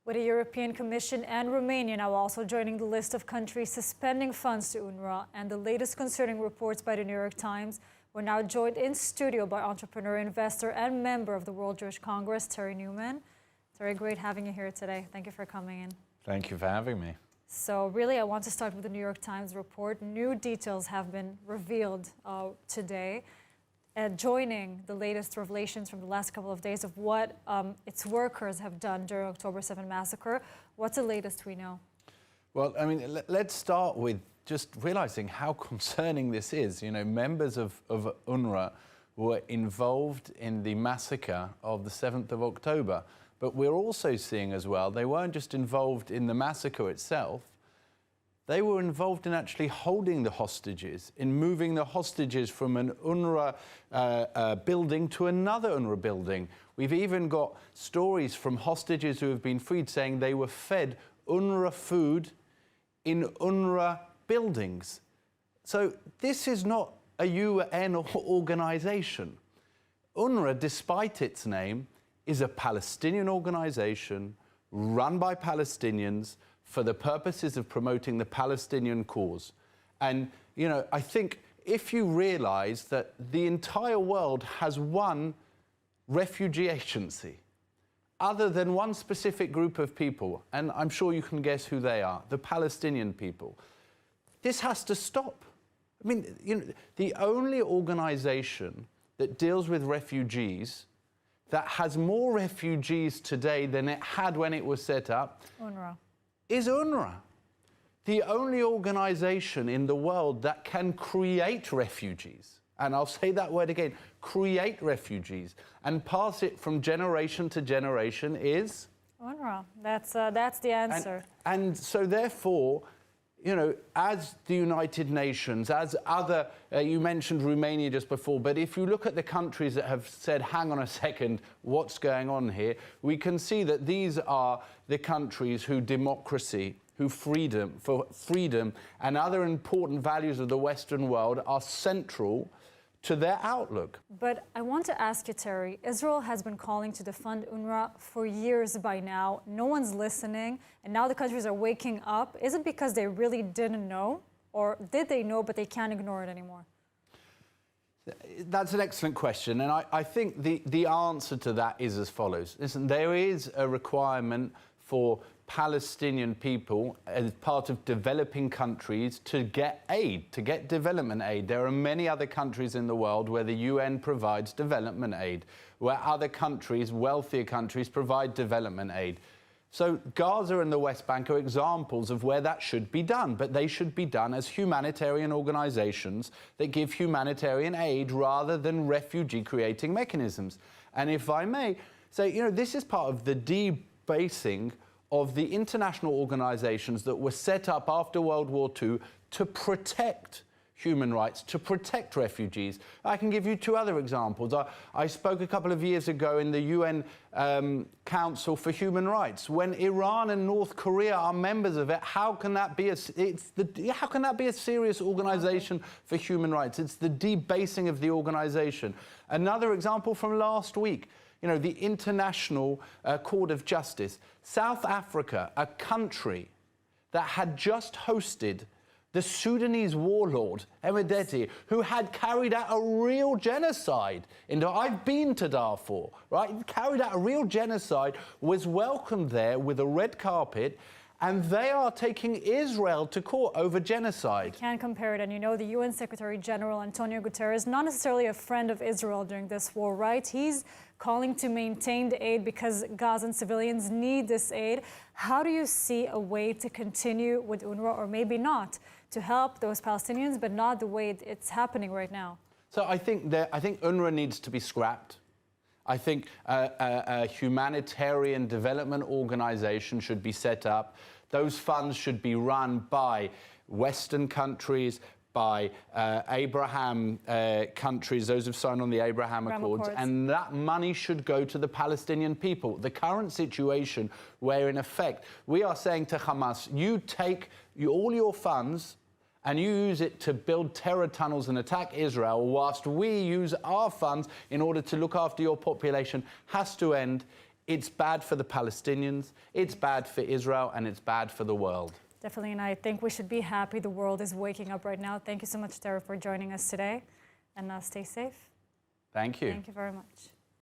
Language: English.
With the European Commission and Romania now also joining the list of countries suspending funds to UNRWA and the latest concerning reports by the New York Times, we're now joined in studio by entrepreneur, investor, and member of the World Jewish Congress, Terry Newman. Terry, great having you here today. Thank you for coming in. Thank you for having me. So really, I want to start with the New York Times report. New details have been revealed today, joining the latest revelations from the last couple of days of what its workers have done during October 7 massacre. What's the latest we know? Well, I mean, let's start with just realizing how concerning this is. You know, members of UNRWA were involved in the massacre of the 7th of October. But we're also seeing as well, they weren't just involved in the massacre itself, they were involved in actually holding the hostages, in moving the hostages from an UNRWA building to another UNRWA building. We've even got stories from hostages who have been freed saying they were fed UNRWA food in UNRWA buildings. So this is not a UN organization. UNRWA, despite its name, is a Palestinian organization run by Palestinians for the purposes of promoting the Palestinian cause. And, you know, I think if you realize that the entire world has one refugee agency, other than one specific group of people, and I'm sure you can guess who they are, the Palestinian people, this has to stop. I mean, you know, the only organization that deals with refugees that has more refugees today than it had when it was set up is UNRWA. The only organization in the world that can create refugees, and I'll say that word again, create refugees, and pass it from generation to generation is UNRWA. That's the answer. And so therefore, you know, as the United Nations, as other, you mentioned Romania just before, but if you look at the countries that have said, hang on a second, what's going on here, we can see that these are the countries who democracy, who freedom and other important values of the Western world are central to their outlook. But I want to ask you, Terry, Israel has been calling to defund UNRWA for years by now. No one's listening, and now the countries are waking up. Is it because they really didn't know, or did they know but they can't ignore it anymore? That's an excellent question, and I think the answer to that is as follows. Listen, there is a requirement for Palestinian people as part of developing countries to get aid, to get development aid. There are many other countries in the world where the UN provides development aid, where other countries, wealthier countries, provide development aid. So Gaza and the West Bank are examples of where that should be done, but they should be done as humanitarian organizations that give humanitarian aid rather than refugee-creating mechanisms. And if I may say, you know, this is part of the debasing of the international organizations that were set up after World War II to protect human rights, to protect refugees. I can give you two other examples. I spoke a couple of years ago in the UN Council for Human Rights. When Iran and North Korea are members of it, how can that be how can that be a serious organization for human rights? It's the debasing of the organization. Another example from last week, you know, the International Court of Justice. South Africa, a country that had just hosted the Sudanese warlord, Emedeti, who had carried out a real genocide. I've been to Darfur, right? Carried out a real genocide, was welcomed there with a red carpet, and they are taking Israel to court over genocide. You can't compare it. And you know, the UN Secretary General Antonio Guterres, not necessarily a friend of Israel during this war, right? He's calling to maintain the aid because Gazan civilians need this aid. How do you see a way to continue with UNRWA, or maybe not, to help those Palestinians, but not the way it's happening right now? So I think UNRWA needs to be scrapped. I think a humanitarian development organization should be set up. Those funds should be run by Western countries, by Abraham countries, those who've signed on the Abraham Accords, and that money should go to the Palestinian people. The current situation where, in effect, we are saying to Hamas, you take all your funds and you use it to build terror tunnels and attack Israel, whilst we use our funds in order to look after your population, has to end. It's bad for the Palestinians, it's bad for Israel, and it's bad for the world. Definitely, and I think we should be happy the world is waking up right now. Thank you so much, Tara, for joining us today, and stay safe. Thank you. Thank you very much.